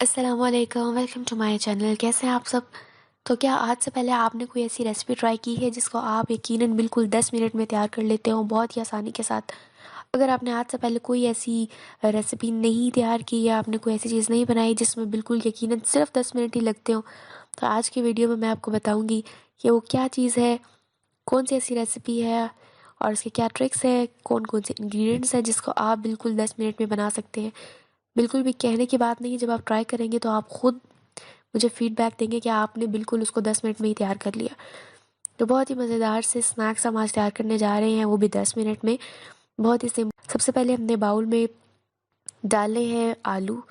अस्सलामुअलैकुम, welcome to my channel. कैसे हैं आप सब? तो क्या आज से पहले आपने कोई ऐसी रेसिपी ट्राई की है जिसको आप यकीनन बिल्कुल 10 मिनट में तैयार कर लेते हो बहुत ही आसानी के साथ? अगर आपने आज से पहले कोई ऐसी रेसिपी नहीं तैयार की या आपने कोई ऐसी चीज़ नहीं बनाई जिसमें बिल्कुल यकीनन सिर्फ 10 मिनट ही लगते हो, तो आज की वीडियो में मैं आपको बताऊँगी कि वो क्या चीज़ है, कौन सी ऐसी रेसिपी है और उसके क्या ट्रिक्स हैं, कौन-कौन से इंग्रेडिएंट्स हैं जिसको आप बिल्कुल 10 मिनट में बना सकते हैं। बिल्कुल भी कहने की बात नहीं है, जब आप ट्राई करेंगे तो आप खुद मुझे फीडबैक देंगे कि आपने बिल्कुल उसको 10 मिनट में ही तैयार कर लिया। तो बहुत ही मज़ेदार से स्नैक्स हम आज तैयार करने जा रहे हैं, वो भी 10 मिनट में। बहुत ही सबसे पहले हमने बाउल में डाले हैं आलू।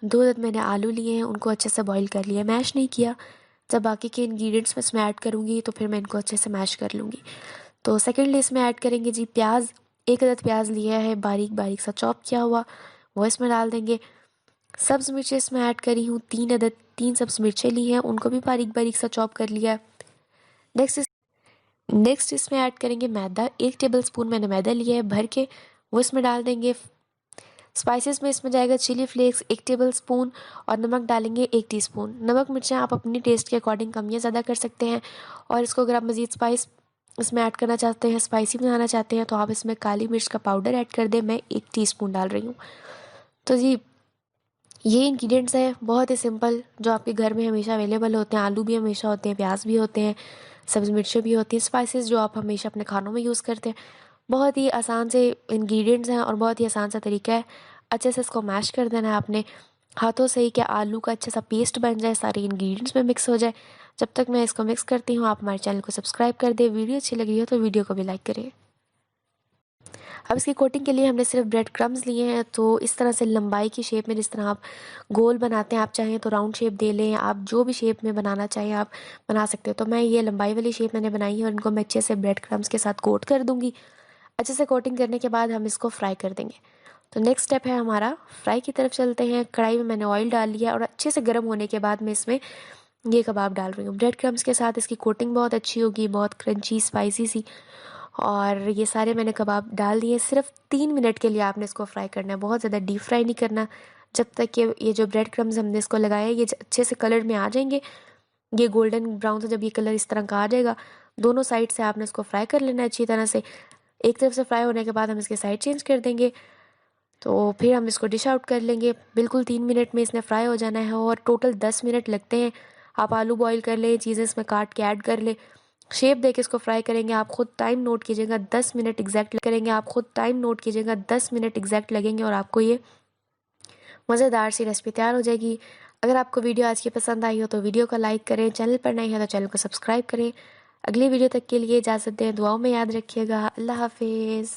2 अदद मैंने आलू लिए हैं, उनको अच्छे से बॉईल कर लिया, मैश नहीं किया। जब बाकी के इंग्रेडिएंट्स मैं इसमें ऐड करूँगी तो फिर मैं इनको अच्छे से मैश कर लूँगी। तो सेकेंडली इसमें ऐड करेंगे जी प्याज़। 1 अदद प्याज़ लिया है बारीक-बारीक सा चॉप किया हुआ, वो इसमें डाल देंगे। सब्ज़ मिर्चें इसमें ऐड करी हूँ 3 अदद, 3 सब्ज़ मिर्चें ली हैं, उनको भी बारीक-बारीक सा चॉप कर लिया है। नेक्स्ट इसमें ऐड करेंगे मैदा। 1 टेबलस्पून मैंने मैदा लिया है भर के, वो इसमें डाल देंगे। स्पाइसेस में इसमें जाएगा चिली फ्लेक्स 1 टेबलस्पून और नमक डालेंगे 1 टीस्पून। नमक मिर्चें आप अपनी टेस्ट के अकॉर्डिंग कम या ज़्यादा कर सकते हैं। और इसको अगर आप मज़ीद स्पाइस इसमें ऐड करना चाहते हैं, स्पाइसी बनाना चाहते हैं, तो आप इसमें काली मिर्च का पाउडर ऐड कर दें। मैं 1 टीस्पून डाल रही हूँ। तो जी ये इंग्रेडिएंट्स हैं बहुत ही सिंपल, जो आपके घर में हमेशा अवेलेबल होते हैं। आलू भी हमेशा होते हैं, प्याज भी होते हैं, सब्ज़ मिर्चें भी होती हैं, स्पाइसेस जो आप हमेशा अपने खानों में यूज़ करते हैं। बहुत ही आसान से इंग्रेडिएंट्स हैं और बहुत ही आसान सा तरीका है। अच्छे से इसको मैश कर देना है आपने हाथों से ही, कि आलू का अच्छा सा पेस्ट बन जाए, सारे इंग्रेडिएंट्स में मिक्स हो जाए। जब तक मैं इसको मिक्स करती हूँ, आप हमारे चैनल को सब्सक्राइब कर दें। वीडियो अच्छी लग रही हो तो वीडियो को भी लाइक करें। अब इसकी कोटिंग के लिए हमने सिर्फ ब्रेड क्रम्स लिए हैं, तो इस तरह से लंबाई की शेप में, जिस तरह आप गोल बनाते हैं, आप चाहें तो राउंड शेप दे लें, आप जो भी शेप में बनाना चाहें आप बना सकते हो। तो मैं ये लंबाई वाली शेप मैंने बनाई है और इनको मैं अच्छे से ब्रेड क्रम्स के साथ कोट कर दूंगी। अच्छे से कोटिंग करने के बाद हम इसको फ्राई कर देंगे। तो नेक्स्ट स्टेप है हमारा, फ्राई की तरफ चलते हैं। कढ़ाई में मैंने ऑयल डाल लिया और अच्छे से गर्म होने के बाद मैं इसमें ये कबाब डाल रही हूँ। ब्रेड क्रम्स के साथ इसकी कोटिंग बहुत अच्छी होगी, बहुत क्रंची स्पाइसी सी। और ये सारे मैंने कबाब डाल दिए। सिर्फ 3 मिनट के लिए आपने इसको फ्राई करना है, बहुत ज़्यादा डीप फ्राई नहीं करना। जब तक कि ये जो ब्रेड क्रम्स हमने इसको लगाया ये अच्छे से कलर में आ जाएंगे, ये गोल्डन ब्राउन से जब ये कलर इस तरह का आ जाएगा, दोनों साइड से आपने इसको फ्राई कर लेना है अच्छी तरह से। एक तरफ से फ्राई होने के बाद हम इसके साइड चेंज कर देंगे। तो फिर हम इसको डिश आउट कर लेंगे। बिल्कुल 3 मिनट में इसने फ्राई हो जाना है और टोटल 10 मिनट लगते हैं। आप आलू बॉईल कर लें, चीज़ें इसमें काट के ऐड कर लें, शेप देके इसको फ्राई करेंगे। आप खुद टाइम नोट कीजिएगा, 10 मिनट एग्जैक्ट करेंगे। आप खुद टाइम नोट कीजिएगा, 10 मिनट एग्जैक्ट लगेंगे और आपको ये मज़ेदार सी रेसिपी तैयार हो जाएगी। अगर आपको वीडियो आज की पसंद आई हो तो वीडियो को लाइक करें, चैनल पर नए हैं तो चैनल को सब्सक्राइब करें। अगली वीडियो तक के लिए इजाज़त दें, दुआओं में याद रखिएगा। अल्लाह हाफिज़।